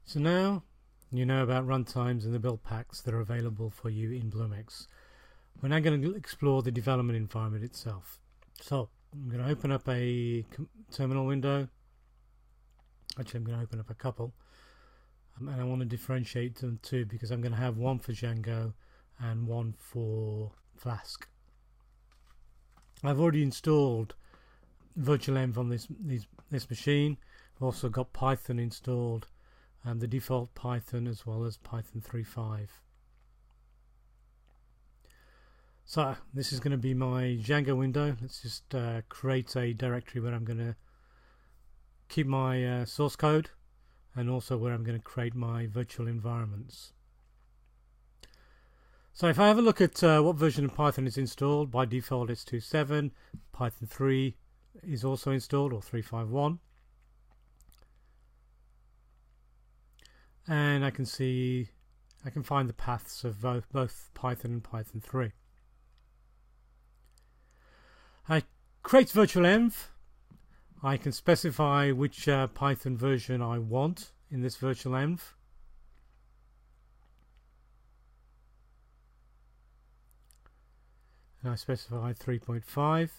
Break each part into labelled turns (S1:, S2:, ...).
S1: So now you know about runtimes and the build packs that are available for you in bluemix. We're now going to explore the development environment itself. So I'm going to open up a terminal window. Actually, I'm going to open up a couple. And I want to differentiate them too, because I'm going to have one for Django and one for Flask. I've already installed virtualenv on this machine. I've also got Python installed, the default Python as well as Python 3.5. So this is going to be my Django window. Let's just create a directory where I'm going to keep my source code, and also where I'm going to create my virtual environments. So if I have a look at what version of Python is installed, by default it's 2.7. Python 3 is also installed, or 3.5.1. And I can find the paths of both Python and Python 3. I create virtualenv. I can specify which Python version I want in this virtualenv. And I specify 3.5.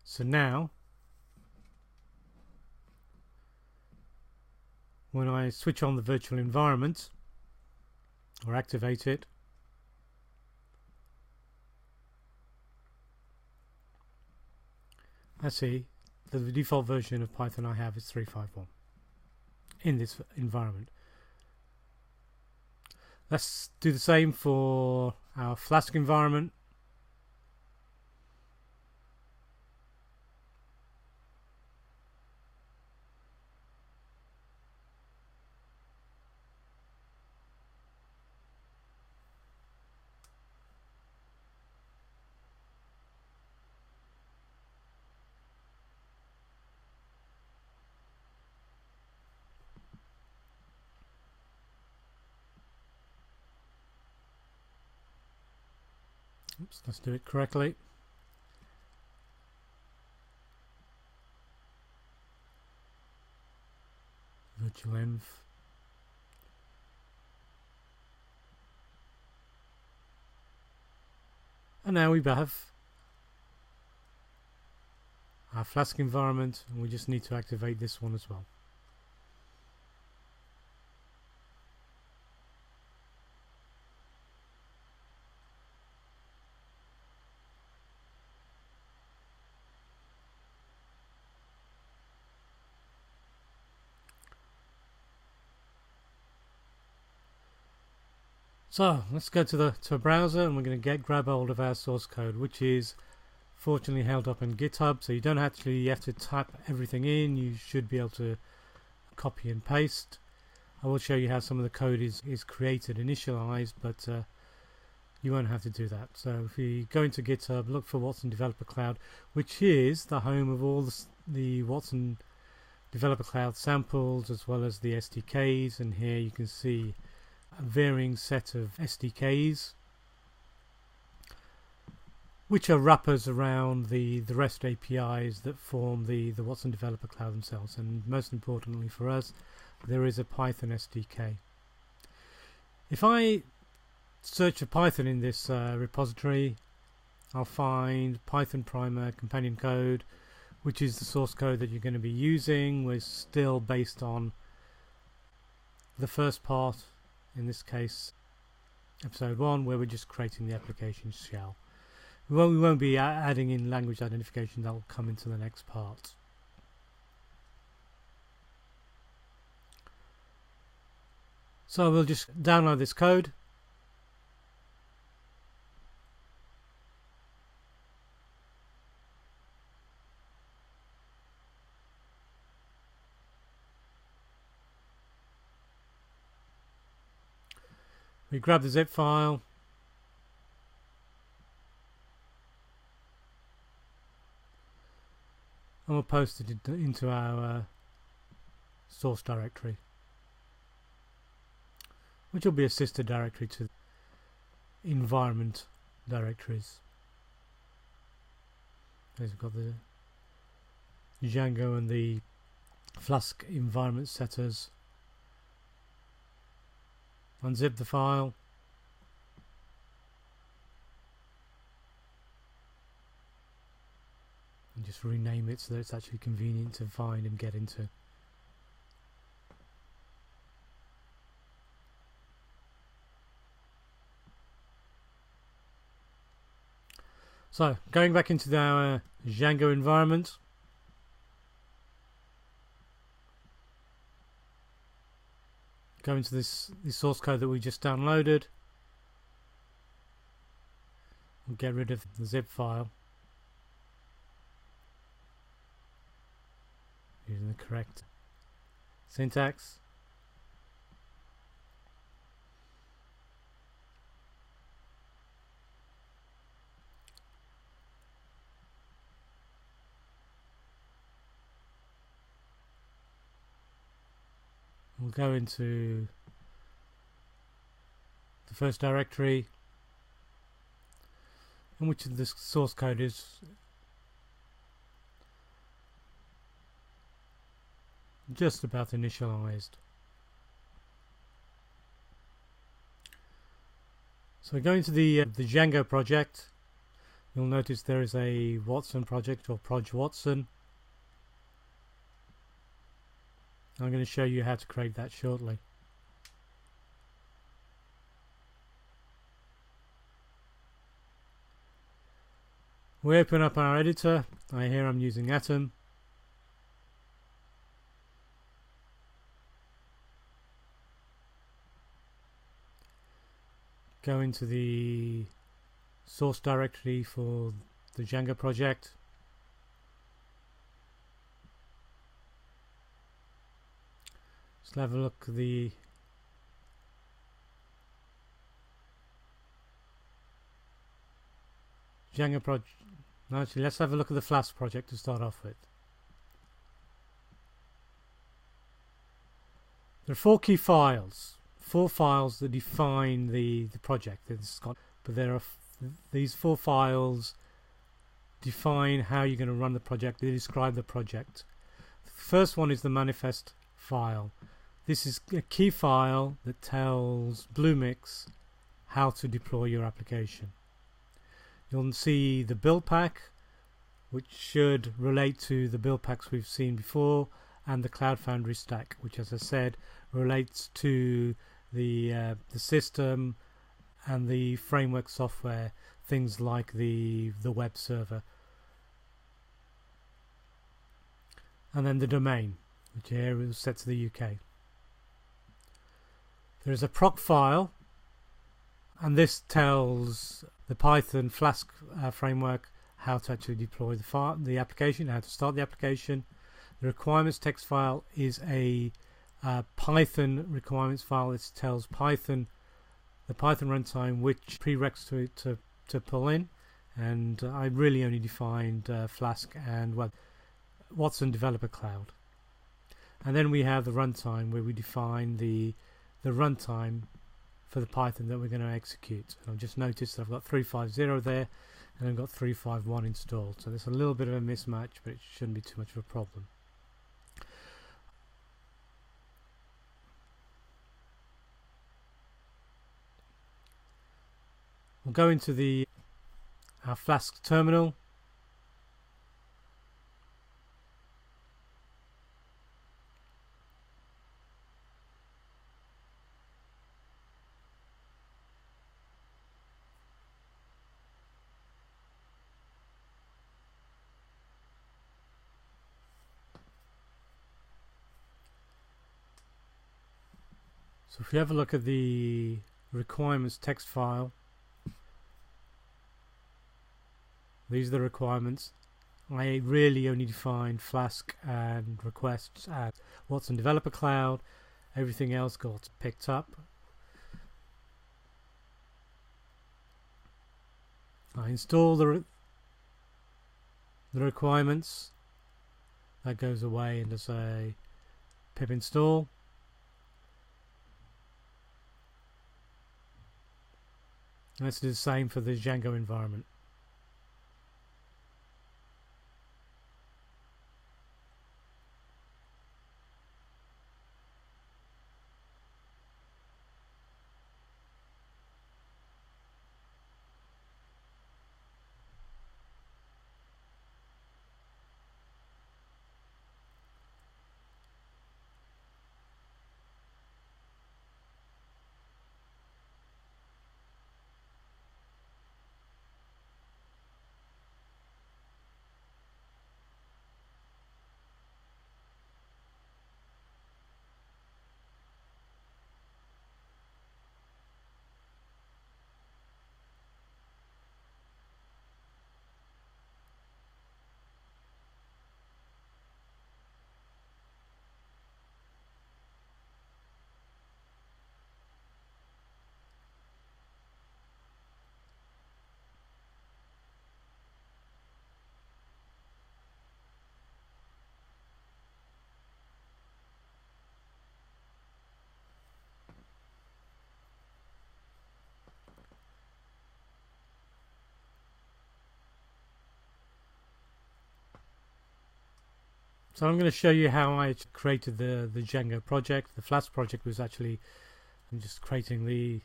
S1: So now, when I switch on the virtual environment or activate it, I see that the default version of Python I have is 3.5.1 in this environment. Let's do the same for our Flask environment. Oops, let's do it correctly. Virtualenv. And now we have our Flask environment, and we just need to activate this one as well. So let's go to a browser, and we're going to grab hold of our source code, which is fortunately held up in GitHub, so you don't actually have to type everything in. You should be able to copy and paste. I will show you how some of the code is created, initialized, but you won't have to do that. So if you go into GitHub, look for Watson Developer Cloud, which is the home of all the Watson Developer Cloud samples as well as the SDKs, and here you can see a varying set of SDKs which are wrappers around the REST APIs that form the Watson Developer Cloud themselves. And most importantly for us, there is a Python SDK. If I search for Python in this repository, I'll find Python Primer companion code, which is the source code that you're going to be using. We're still based on the first part, in this case episode 1, where we're just creating the application shell. We won't be adding in language identification. That will come into the next part. So we'll just download this code. We grab the zip file, and we'll post it into our source directory, which will be a sister directory to environment directories. We've got Django and the Flask environment setters. Unzip the file. And just rename it so that it's actually convenient to find and get into. So, going back into our Django environment, go into this source code that we just downloaded. We'll get rid of the zip file using the correct syntax. We'll go into the first directory, in which the source code is just about initialized. So going to the Django project, you'll notice there is a Watson project, or Proj Watson. I'm going to show you how to create that shortly. We open up our editor. Here I'm using Atom. Go into the source directory for the Django project. Let's have a look at the Django project. No, actually, let's have a look at the Flask project to start off with. There are four key files, four files that define the project. But there are these four files define how you're going to run the project. They describe the project. The first one is the manifest file. This is a key file that tells bluemix how to deploy your application. You'll see the build pack, which should relate to the build packs we've seen before, and the Cloud Foundry stack, which, as I said, relates to the system and the framework software, things like the web server. And then the domain, which here is set to the UK. There is a proc file, and this tells the Python Flask framework how to actually deploy the application, how to start the application. The requirements text file is a Python requirements file. It tells Python, the Python runtime, which prereqs to pull in, and I really only defined Flask and Watson Developer Cloud. And then we have the runtime, where we define the runtime for the Python that we're going to execute. And I've just noticed that I've got 350 there, and I've got 351 installed. So there's a little bit of a mismatch, but it shouldn't be too much of a problem. We'll go into our Flask terminal. So if you have a look at the requirements text file, these are the requirements. I really only defined Flask and requests at Watson Developer Cloud. Everything else got picked up. I install the requirements. That goes away and does a pip install. Let's do the same for the Django environment. So I'm going to show you how I created the Django project. The Flask project was actually just creating the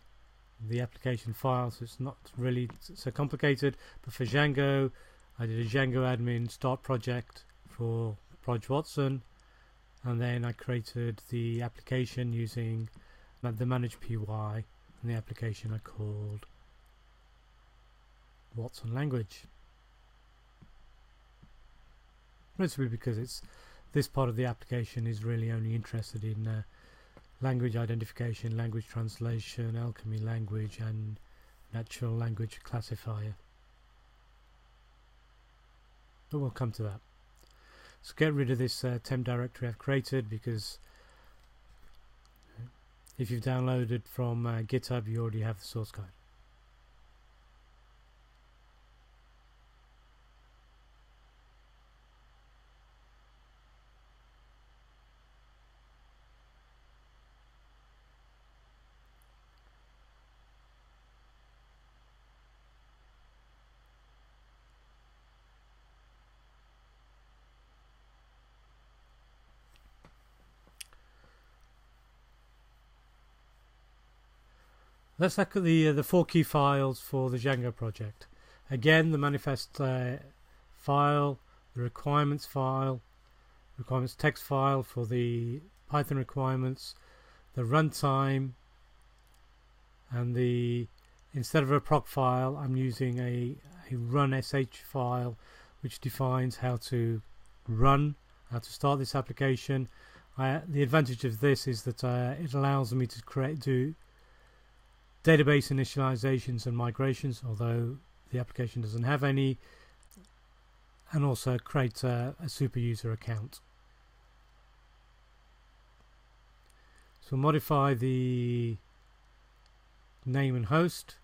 S1: application file, so it's not really so complicated. But for Django, I did a Django admin start project for Proj Watson, and then I created the application using the manage py, and the application I called Watson language. Principally because this part of the application is really only interested in language identification, language translation, alchemy language, and natural language classifier. But we'll come to that. So get rid of this temp directory I've created, because if you've downloaded from GitHub, you already have the source code. Let's look at the 4 key files for the Django project. Again, the manifest file, the requirements text file for the Python requirements, the runtime, and instead of a proc file, I'm using a run sh file, which defines how to start this application. The advantage of this is that it allows me to do database initializations and migrations, although the application doesn't have any, and also create a super user account. So modify the name and host.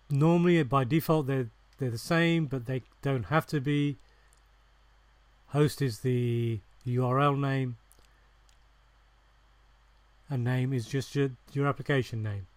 S1: Normally by default they're the same, but they don't have to be. Host is the URL name, and name is just your application name.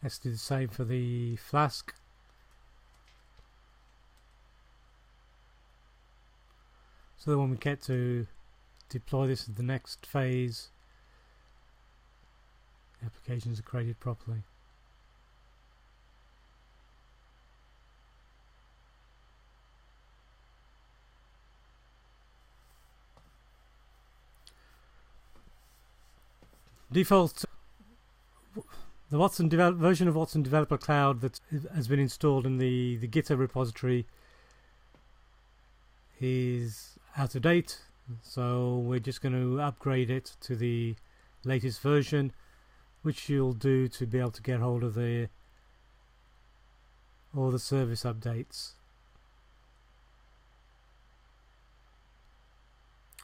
S1: Let's do the same for the Flask. So that when we get to deploy this at the next phase, the applications are created properly. Default the version of Watson Developer Cloud that has been installed in the GitHub repository is out of date, so we're just going to upgrade it to the latest version, which you'll do to be able to get hold of all the service updates.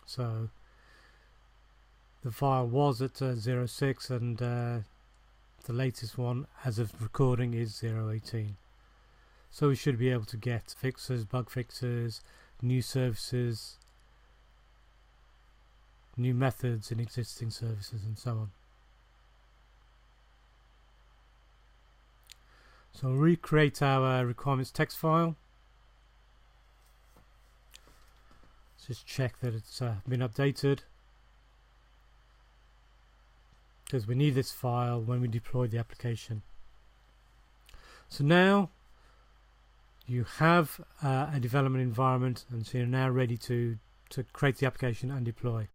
S1: So the file was at 06, and the latest one as of recording is 018. So we should be able to get fixes, bug fixes, new services, new methods in existing services, and so on. So we'll recreate our requirements text file. Let's just check that it's been updated, because we need this file when we deploy the application. So now you have a development environment, and so you're now ready to create the application and deploy.